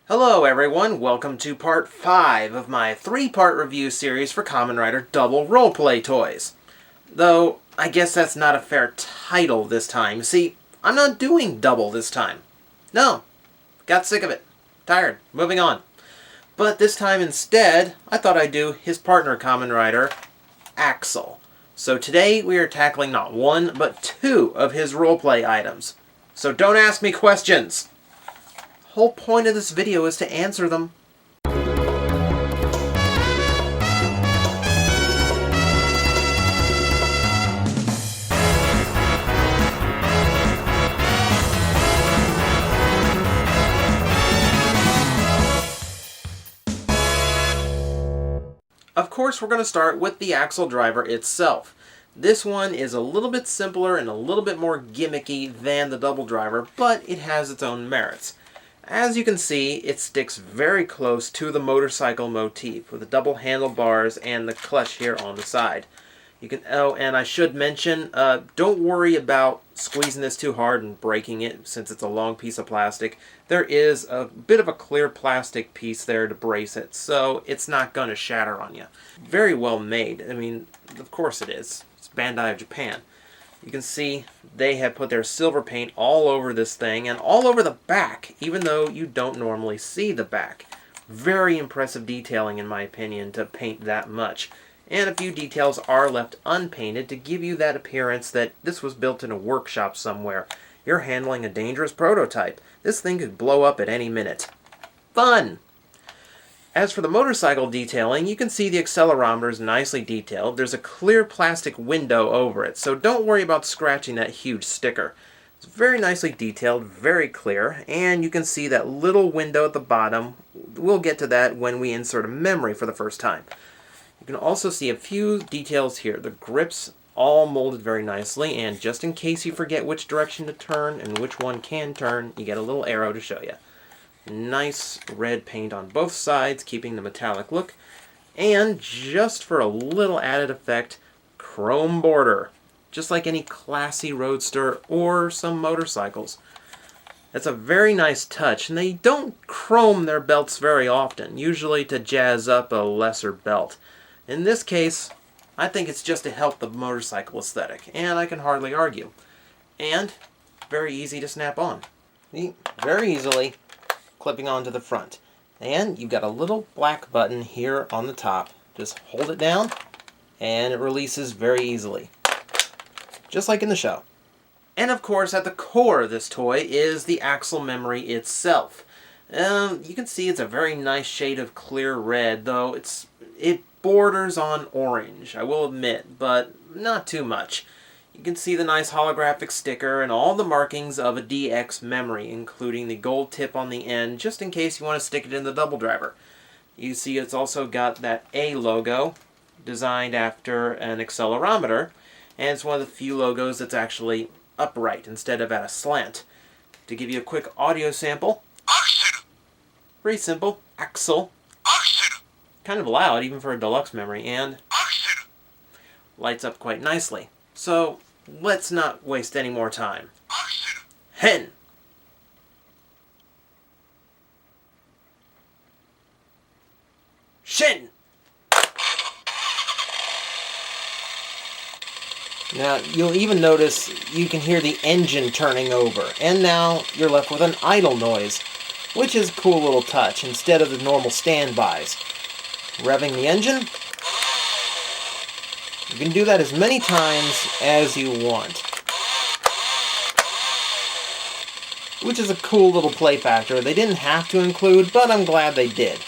Hello everyone, welcome to part 5 of my 3-part review series for Kamen Rider Double roleplay toys. Though, I guess that's not a fair title this time. See, I'm not doing Double this time. No, got sick of it. Tired, moving on. But this time instead, I thought I'd do his partner Kamen Rider, Accel. So today we are tackling not one, but 2 of his roleplay items. So don't ask me questions! The whole point of this video is to answer them. Of course, we're going to start with the Accel Driver itself. This one is a little bit simpler and a little bit more gimmicky than the Double Driver, but it has its own merits. As you can see, it sticks very close to the motorcycle motif with the double handlebars and the clutch here on the side. And I should mention, don't worry about squeezing this too hard and breaking it since it's a long piece of plastic. There is a bit of a clear plastic piece there to brace it, so it's not going to shatter on you. Very well made. I mean, of course it is. It's Bandai of Japan. You can see they have put their silver paint all over this thing and all over the back, even though you don't normally see the back. Very impressive detailing in my opinion to paint that much. And a few details are left unpainted to give you that appearance that this was built in a workshop somewhere. You're handling a dangerous prototype. This thing could blow up at any minute. Fun! As for the motorcycle detailing, you can see the accelerometer is nicely detailed. There's a clear plastic window over it, so don't worry about scratching that huge sticker. It's very nicely detailed, very clear, and you can see that little window at the bottom. We'll get to that when we insert a memory for the first time. You can also see a few details here. The grips all molded very nicely, and just in case you forget which direction to turn and which one can turn, you get a little arrow to show you. Nice red paint on both sides, keeping the metallic look. And just for a little added effect, chrome border. Just like any classy roadster or some motorcycles. That's a very nice touch, and they don't chrome their belts very often, usually to jazz up a lesser belt. In this case, I think it's just to help the motorcycle aesthetic, and I can hardly argue. And very easy to snap on. Very easily clipping onto the front. And you've got a little black button here on the top. Just hold it down and it releases very easily. Just like in the show. And of course at the core of this toy is the Accel Memory itself. You can see it's a very nice shade of clear red, though it borders on orange, I will admit, but not too much. You can see the nice holographic sticker and all the markings of a DX memory, including the gold tip on the end, just in case you want to stick it in the Double Driver. You see it's also got that A logo, designed after an accelerometer, and it's one of the few logos that's actually upright instead of at a slant. To give you a quick audio sample, Accel. Very simple, Accel. Accel. Kind of loud, even for a deluxe memory, and Accel. Lights up quite nicely. So, let's not waste any more time. Hen! Shin! Now, you'll even notice you can hear the engine turning over, and now you're left with an idle noise, which is a cool little touch instead of the normal standbys. Revving the engine. You can do that as many times as you want. Which is a cool little play factor they didn't have to include, but I'm glad they did.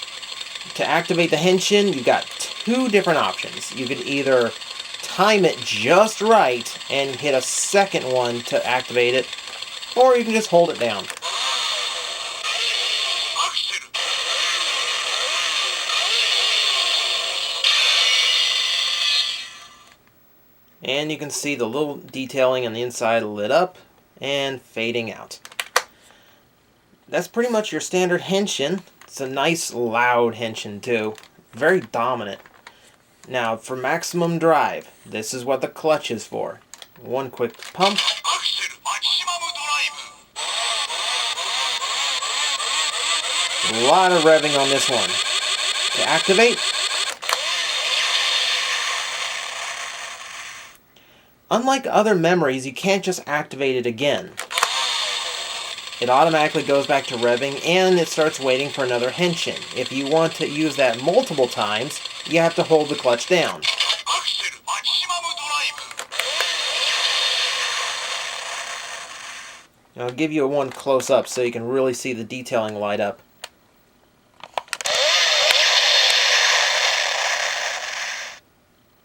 To activate the Henshin, you've got 2 different options. You could either time it just right and hit a second one to activate it, or you can just hold it down. And you can see the little detailing on the inside lit up and fading out. That's pretty much your standard Henshin. It's a nice loud Henshin too. Very dominant. Now for maximum drive, this is what the clutch is for. One quick pump. A lot of revving on this one. To activate, unlike other memories, you can't just activate it again. It automatically goes back to revving, and it starts waiting for another Henshin. If you want to use that multiple times, you have to hold the clutch down. I'll give you one close-up so you can really see the detailing light up.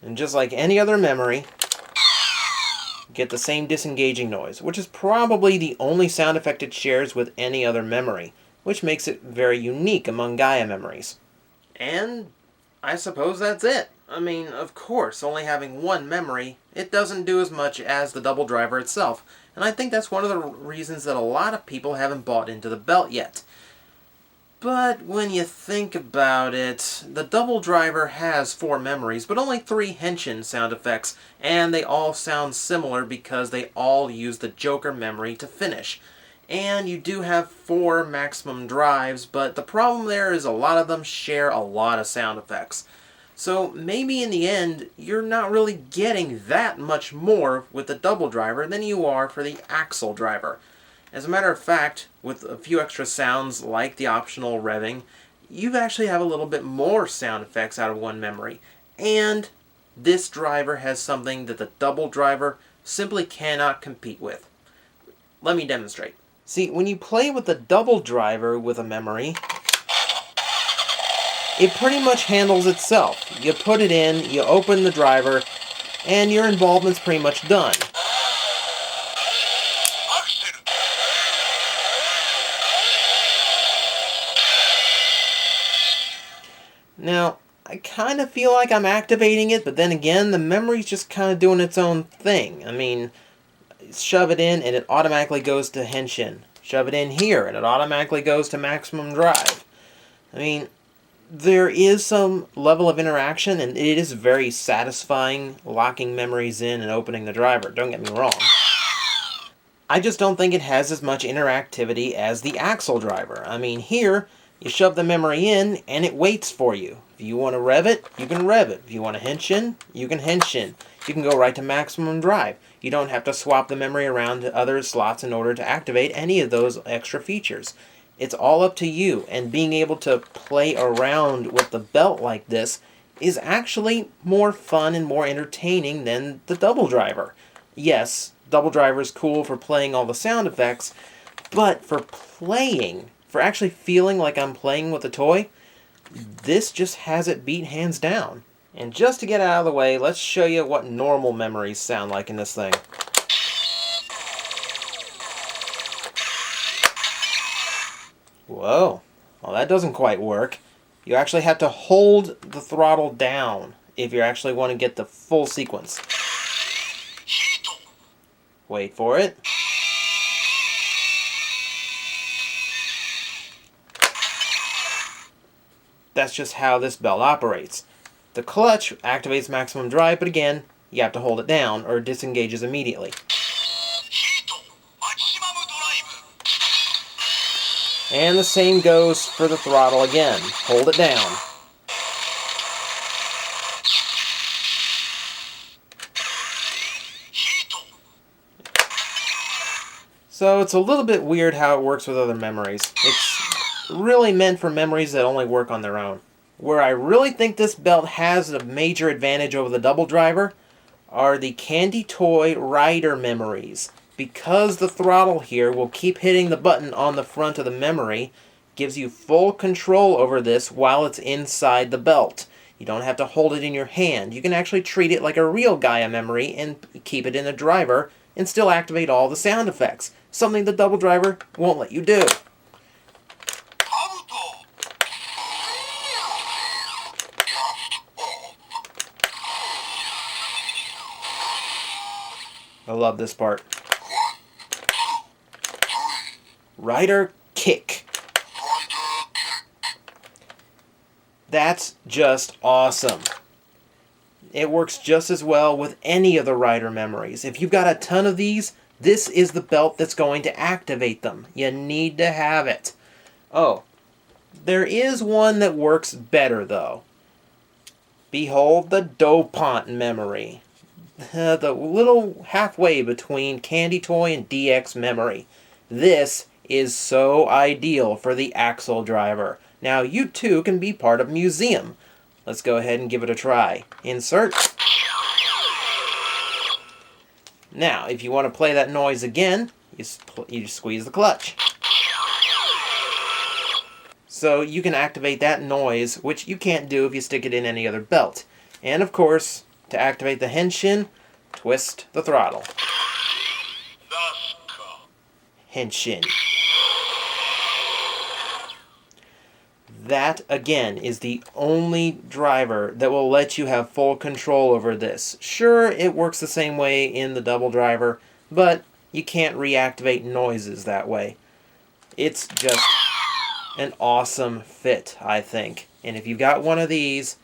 And just like any other memory, get the same disengaging noise, which is probably the only sound effect it shares with any other memory, which makes it very unique among Gaia memories. And I suppose that's it. I mean, of course, only having one memory, it doesn't do as much as the double driver itself, and I think that's one of the reasons that a lot of people haven't bought into the belt yet. But when you think about it, the double driver has 4 memories, but only 3 Henshin sound effects, and they all sound similar because they all use the Joker memory to finish. And you do have 4 maximum drives, but the problem there is a lot of them share a lot of sound effects. So maybe in the end, you're not really getting that much more with the double driver than you are for the Accel driver. As a matter of fact, with a few extra sounds like the optional revving, you actually have a little bit more sound effects out of one memory. And this driver has something that the double driver simply cannot compete with. Let me demonstrate. See, when you play with the double driver with a memory, it pretty much handles itself. You put it in, you open the driver, and your involvement's pretty much done. Now, I kind of feel like I'm activating it, but then again, the memory's just kind of doing its own thing. I mean, shove it in and it automatically goes to Henshin. Shove it in here and it automatically goes to maximum drive. I mean, there is some level of interaction, and it is very satisfying locking memories in and opening the driver, don't get me wrong. I just don't think it has as much interactivity as the Accel driver. I mean, here, you shove the memory in, and it waits for you. If you want to rev it, you can rev it. If you want to Henshin, you can Henshin. You can go right to maximum drive. You don't have to swap the memory around to other slots in order to activate any of those extra features. It's all up to you, and being able to play around with the belt like this is actually more fun and more entertaining than the double driver. Yes, double driver is cool for playing all the sound effects, but for playing, for actually feeling like I'm playing with a toy, this just has it beat hands down. And just to get out of the way, let's show you what normal memories sound like in this thing. Whoa, well that doesn't quite work. You actually have to hold the throttle down if you actually want to get the full sequence. Wait for it. That's just how this belt operates. The clutch activates maximum drive, but again, you have to hold it down or it disengages immediately. And the same goes for the throttle again. Hold it down. So it's a little bit weird how it works with other memories. It's really meant for memories that only work on their own. Where I really think this belt has a major advantage over the double driver are the Candy Toy Rider memories. Because the throttle here will keep hitting the button on the front of the memory, gives you full control over this while it's inside the belt. You don't have to hold it in your hand. You can actually treat it like a real Gaia memory and keep it in the driver and still activate all the sound effects. Something the double driver won't let you do. I love this part. Rider kick. That's just awesome. It works just as well with any of the Rider memories. If you've got a ton of these, this is the belt that's going to activate them. You need to have it. Oh, There is one that works better, though. Behold the Dopant Memory. The little halfway between Candy Toy and DX Memory. This is so ideal for the Accel Driver. Now, you too can be part of Museum. Let's go ahead and give it a try. Insert. Now, if you want to play that noise again, you squeeze the clutch. So you can activate that noise, which you can't do if you stick it in any other belt. And of course, to activate the Henshin, twist the throttle. Henshin. That, again, is the only driver that will let you have full control over this. Sure, it works the same way in the double driver, but you can't reactivate noises that way. It's just an awesome fit, I think. And if you've got one of these,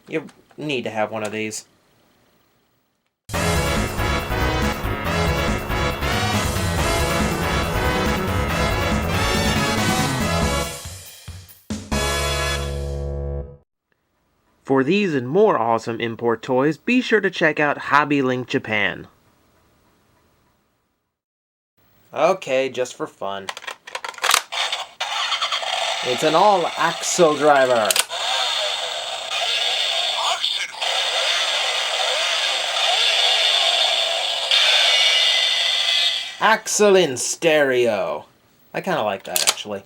you need to have one of these. For these and more awesome import toys, be sure to check out Hobby Link Japan. Okay, just for fun. It's an all Accel Driver. Accel in stereo. I kind of like that, actually.